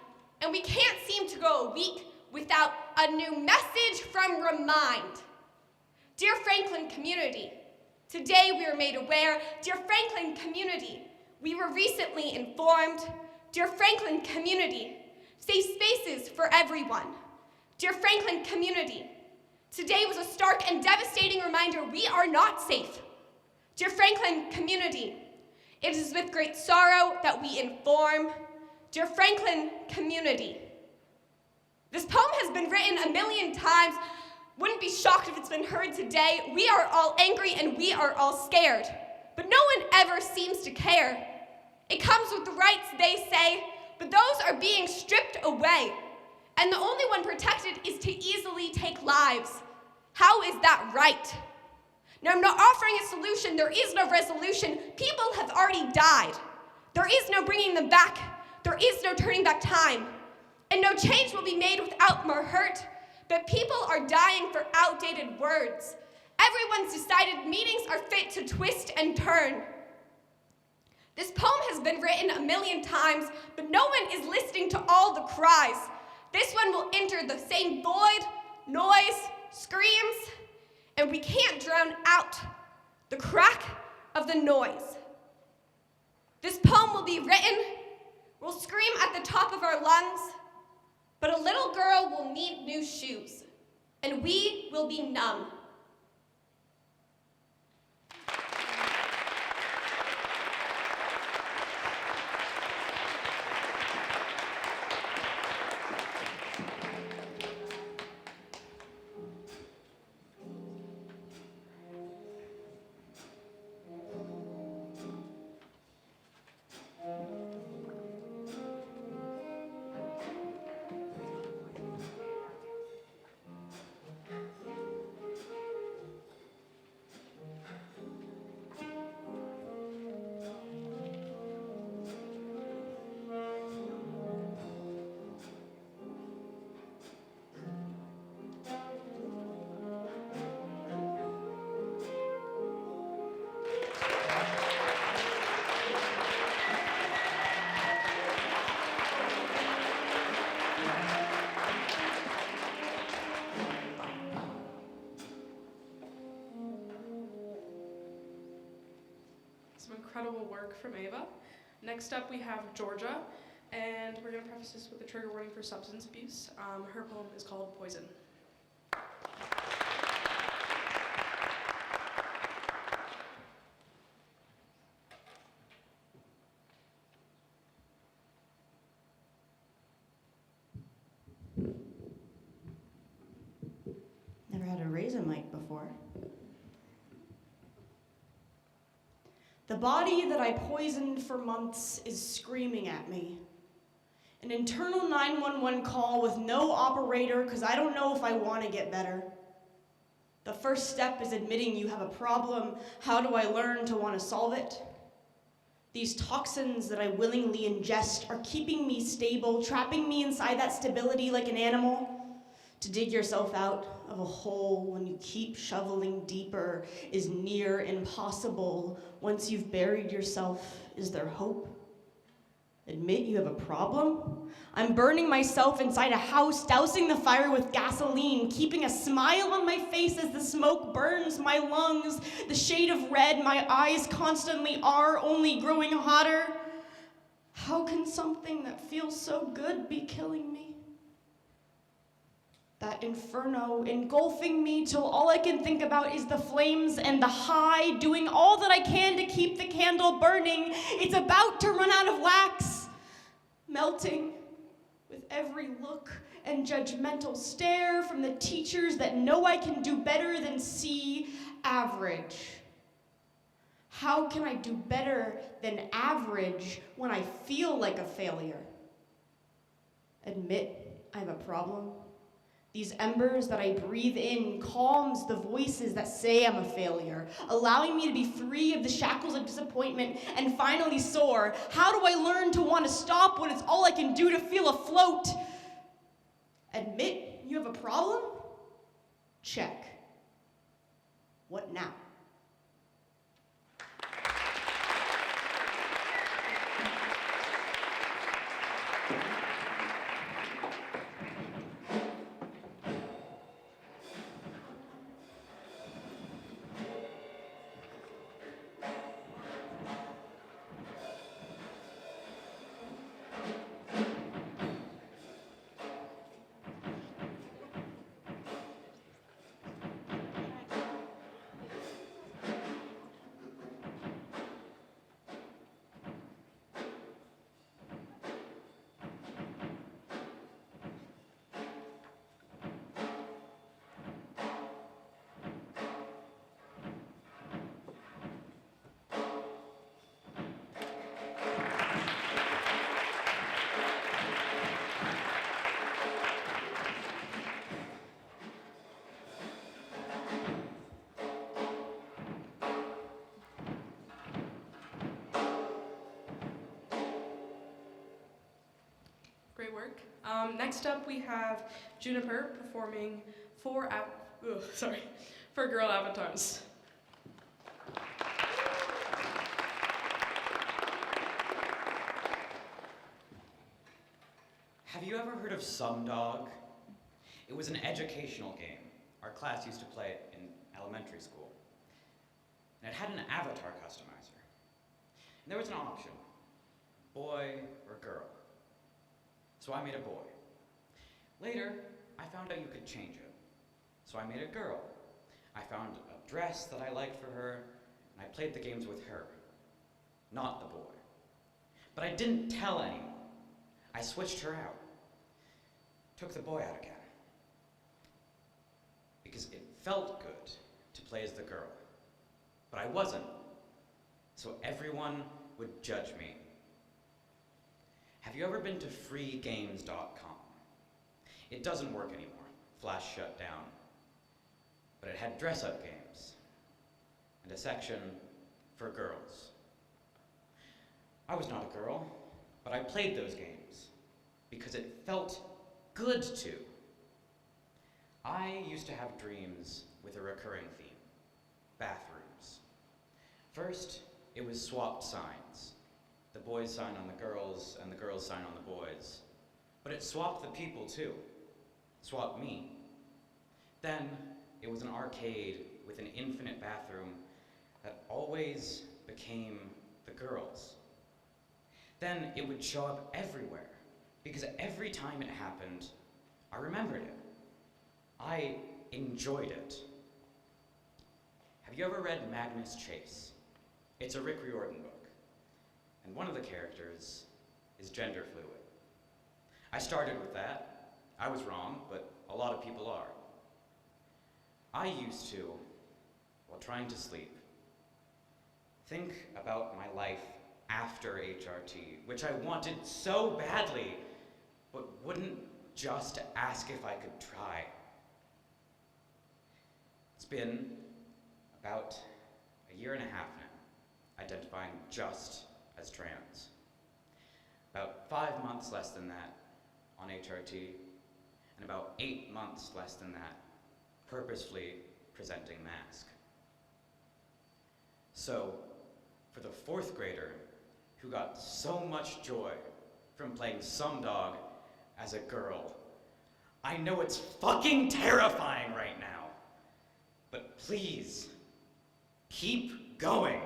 and we can't seem to go a week without a new message from Remind. Dear Franklin community, today we are made aware. Dear Franklin community, we were recently informed. Dear Franklin community, safe spaces for everyone. Dear Franklin community, today was a stark and devastating reminder we are not safe. Dear Franklin community, it is with great sorrow that we inform. Dear Franklin community, this poem has been written a million times. Wouldn't be shocked if it's been heard today. We are all angry and we are all scared, but no one ever seems to care. It comes with the rights, they say, but those are being stripped away. And the only one protected is to easily take lives. How is that right? Now, I'm not offering a solution. There is no resolution. People have already died. There is no bringing them back. There is no turning back time. And no change will be made without more hurt. But people are dying for outdated words. Everyone's decided meanings are fit to twist and turn. This poem has been written a million times, but no one is listening to all the cries. This one will enter the same void, noise, screams, and we can't drown out the crack of the noise. This poem will be written, we'll scream at the top of our lungs, but a little girl will need new shoes, and we will be numb. Some incredible work from Ava. Next up we have Georgia, and we're going to preface this with a trigger warning for substance abuse. Her poem is called Poison. Never had a raisin mic before. The body that I poisoned for months is screaming at me. An internal 911 call with no operator because I don't know if I want to get better. The first step is admitting you have a problem. How do I learn to want to solve it? These toxins that I willingly ingest are keeping me stable, trapping me inside that stability like an animal. To dig yourself out of a hole when you keep shoveling deeper is near impossible. Once you've buried yourself, is there hope? Admit you have a problem? I'm burning myself inside a house, dousing the fire with gasoline, keeping a smile on my face as the smoke burns my lungs. The shade of red my eyes constantly are, only growing hotter. How can something that feels so good be killing me? That inferno engulfing me till all I can think about is the flames and the high, doing all that I can to keep the candle burning. It's about to run out of wax, melting with every look and judgmental stare from the teachers that know I can do better than C average. How can I do better than average when I feel like a failure? Admit I have a problem. These embers that I breathe in calms the voices that say I'm a failure, allowing me to be free of the shackles of disappointment and finally soar. How do I learn to want to stop when it's all I can do to feel afloat? Admit you have a problem? Check. What now? Great work. Next up, we have Juniper performing for girl avatars. Have you ever heard of Sumdog? It was an educational game. Our class used to play it in elementary school. And it had an avatar customizer. And there was an option, boy or girl. So I made a boy. Later, I found out you could change it. So I made a girl. I found a dress that I liked for her, and I played the games with her, not the boy. But I didn't tell anyone. I switched her out. Took the boy out again. Because it felt good to play as the girl. But I wasn't. So everyone would judge me. Have you ever been to freegames.com? It doesn't work anymore. Flash shut down. But it had dress-up games and a section for girls. I was not a girl, but I played those games because it felt good to. I used to have dreams with a recurring theme, bathrooms. First, it was swapped signs. The boys' sign on the girls and the girls' sign on the boys. But it swapped the people too. Swapped me. Then it was an arcade with an infinite bathroom that always became the girls. Then it would show up everywhere because every time it happened, I remembered it. I enjoyed it. Have you ever read Magnus Chase? It's a Rick Riordan book. And one of the characters is gender fluid. I started with that. I was wrong, but a lot of people are. I used to, while trying to sleep, think about my life after HRT, which I wanted so badly, but wouldn't just ask if I could try. It's been about a year and a half now, identifying just as trans. About 5 months less than that on HRT, and about 8 months less than that purposefully presenting mask. So, for the 4th grader who got so much joy from playing Sumdog as a girl, I know it's fucking terrifying right now, but please, keep going.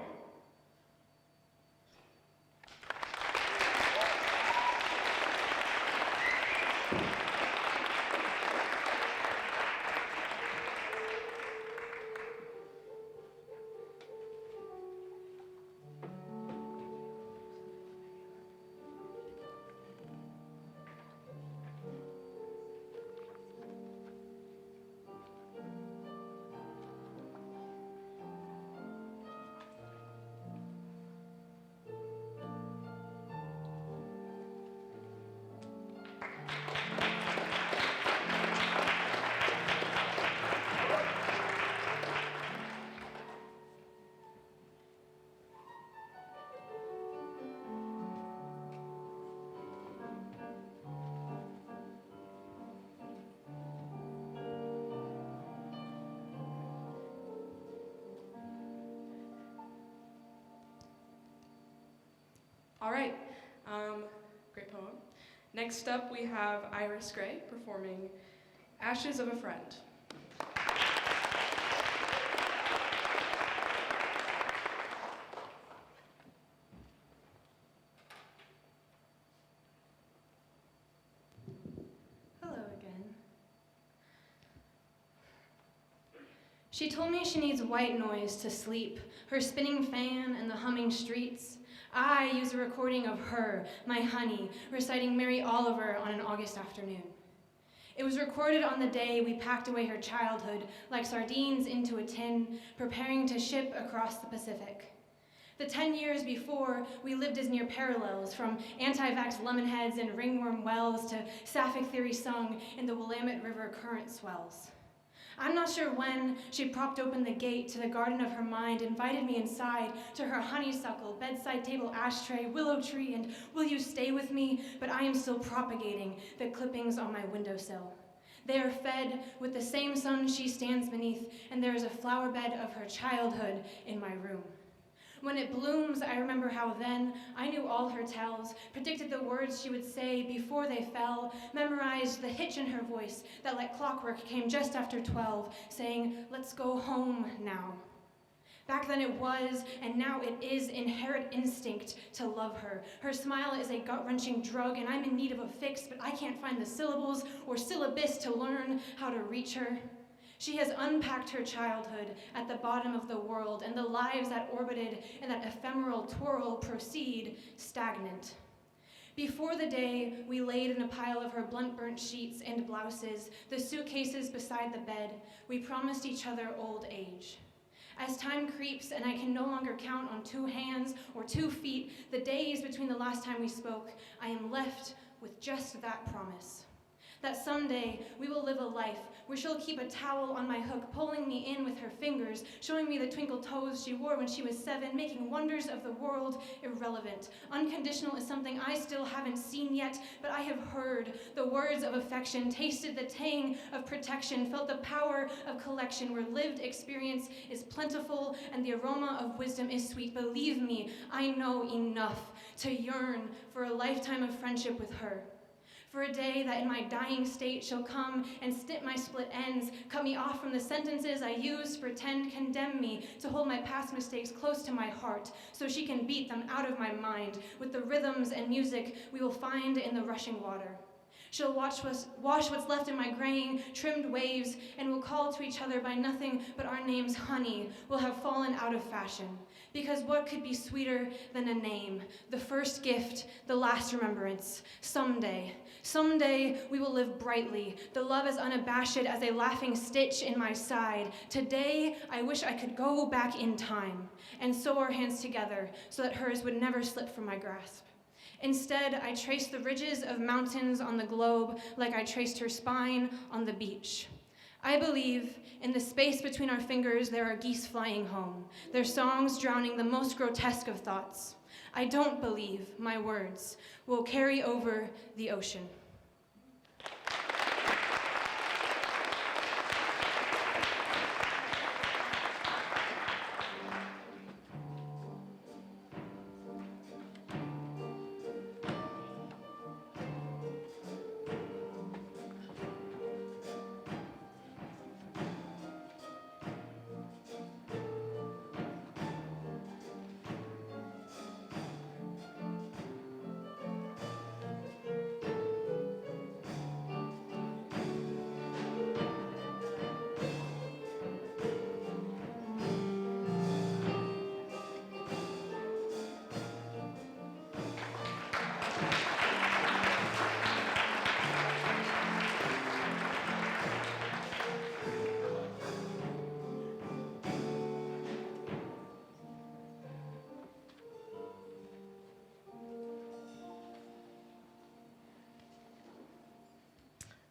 Next up, we have Iris Gray performing Ashes of a Friend. Hello again. She told me she needs white noise to sleep, her spinning fan and the humming streets. I use a recording of her, my honey, reciting Mary Oliver on an August afternoon. It was recorded on the day we packed away her childhood like sardines into a tin, preparing to ship across the Pacific. The 10 years before, we lived as near parallels, from anti-vax lemonheads and ringworm wells to Sapphic theory sung in the Willamette River current swells. I'm not sure when she propped open the gate to the garden of her mind, invited me inside to her honeysuckle, bedside table ashtray, willow tree, and will you stay with me? But I am still propagating the clippings on my windowsill. They are fed with the same sun she stands beneath, and there is a flower bed of her childhood in my room. When it blooms, I remember how then I knew all her tells, predicted the words she would say before they fell, memorized the hitch in her voice that like clockwork came just after 12, saying, "Let's go home now." Back then it was, and now it is, inherent instinct to love her. Her smile is a gut-wrenching drug, and I'm in need of a fix, but I can't find the syllables or syllabus to learn how to reach her. She has unpacked her childhood at the bottom of the world, and the lives that orbited in that ephemeral twirl proceed stagnant. Before the day we laid in a pile of her blunt-burnt sheets and blouses, the suitcases beside the bed, we promised each other old age. As time creeps and I can no longer count on 2 hands or 2 feet the days between the last time we spoke, I am left with just that promise. That someday we will live a life where she'll keep a towel on my hook, pulling me in with her fingers, showing me the twinkle toes she wore when she was 7, making wonders of the world irrelevant. Unconditional is something I still haven't seen yet, but I have heard the words of affection, tasted the tang of protection, felt the power of collection, where lived experience is plentiful and the aroma of wisdom is sweet. Believe me, I know enough to yearn for a lifetime of friendship with her. For a day that in my dying state shall come and snip my split ends, cut me off from the sentences I use to pretend, condemn me, to hold my past mistakes close to my heart, so she can beat them out of my mind with the rhythms and music we will find in the rushing water. She'll wash what's left in my graying, trimmed waves, and we'll call to each other by nothing but our names. Honey will have fallen out of fashion. Because what could be sweeter than a name? The first gift, the last remembrance. Someday we will live brightly. The love as unabashed as a laughing stitch in my side. Today, I wish I could go back in time and sew our hands together so that hers would never slip from my grasp. Instead, I trace the ridges of mountains on the globe like I traced her spine on the beach. I believe in the space between our fingers there are geese flying home, their songs drowning the most grotesque of thoughts. I don't believe my words will carry over the ocean.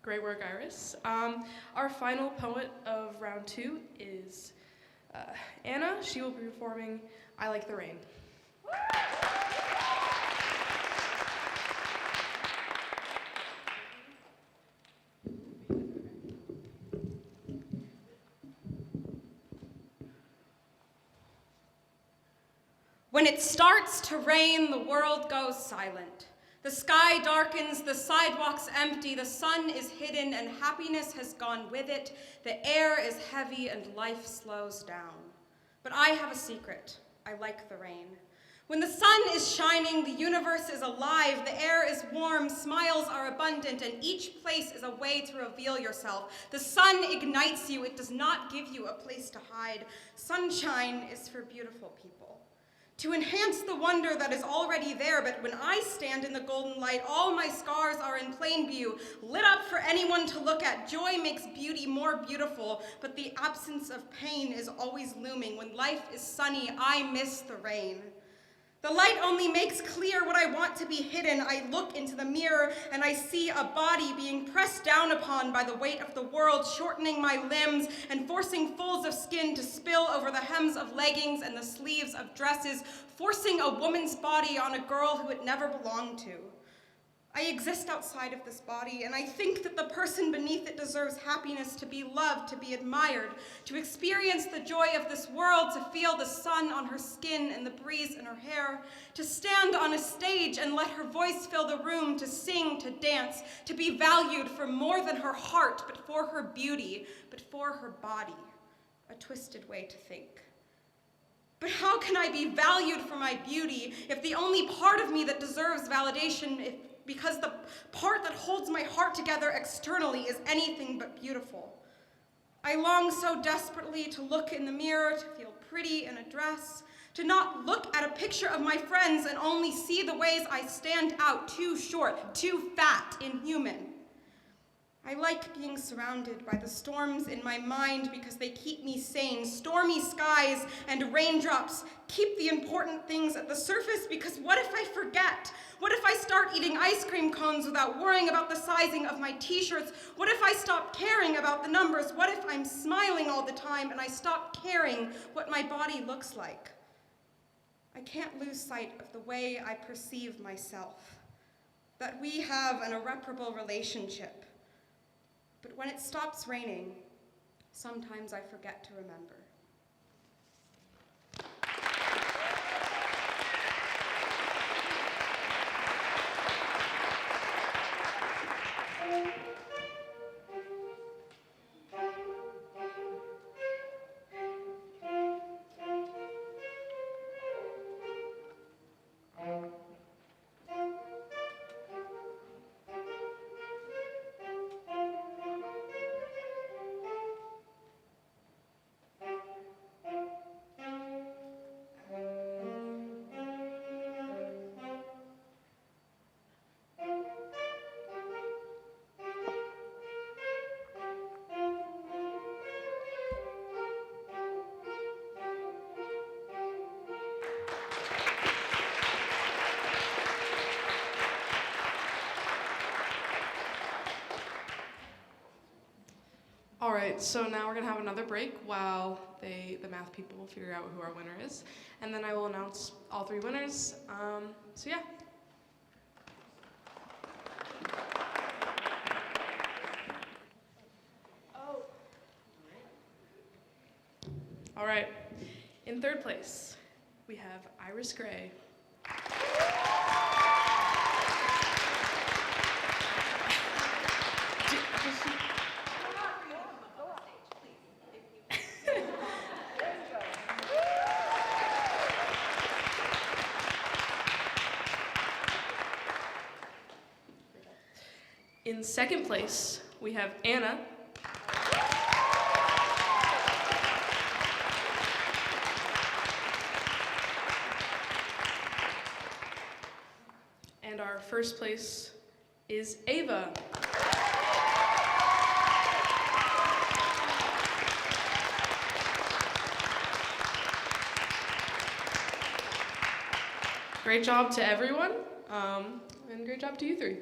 Great work, Iris. Our final poet of round 2 is Anna. She will be performing I Like the Rain. When it starts to rain, the world goes silent. The sky darkens, the sidewalks empty, the sun is hidden, and happiness has gone with it. The air is heavy and life slows down. But I have a secret. I like the rain. When the sun is shining, the universe is alive, the air is warm, smiles are abundant, and each place is a way to reveal yourself. The sun ignites you, it does not give you a place to hide. Sunshine is for beautiful people, to enhance the wonder that is already there, but when I stand in the golden light, all my scars are in plain view, lit up for anyone to look at. Joy makes beauty more beautiful, but the absence of pain is always looming. When life is sunny, I miss the rain. The light only makes clear what I want to be hidden. I look into the mirror and I see a body being pressed down upon by the weight of the world, shortening my limbs and forcing folds of skin to spill over the hems of leggings and the sleeves of dresses, forcing a woman's body on a girl who it never belonged to. I exist outside of this body, and I think that the person beneath it deserves happiness, to be loved, to be admired, to experience the joy of this world, to feel the sun on her skin and the breeze in her hair, to stand on a stage and let her voice fill the room, to sing, to dance, to be valued for more than her heart, but for her beauty, but for her body. A twisted way to think. But how can I be valued for my beauty if the only part of me that deserves validation, because the part that holds my heart together externally, is anything but beautiful? I long so desperately to look in the mirror, to feel pretty in a dress, to not look at a picture of my friends and only see the ways I stand out, too short, too fat, inhuman. I like being surrounded by the storms in my mind because they keep me sane. Stormy skies and raindrops keep the important things at the surface, because what if I forget? What if I start eating ice cream cones without worrying about the sizing of my t-shirts? What if I stop caring about the numbers? What if I'm smiling all the time and I stop caring what my body looks like? I can't lose sight of the way I perceive myself, that we have an irreparable relationship. But when it stops raining, sometimes I forget to remember. All right, so now we're gonna have another break while the math people figure out who our winner is, and then I will announce all three winners. So yeah. All right, in third place, we have Iris Gray. In second place, we have Anna. And our first place is Ava. Great job to everyone, and great job to you three.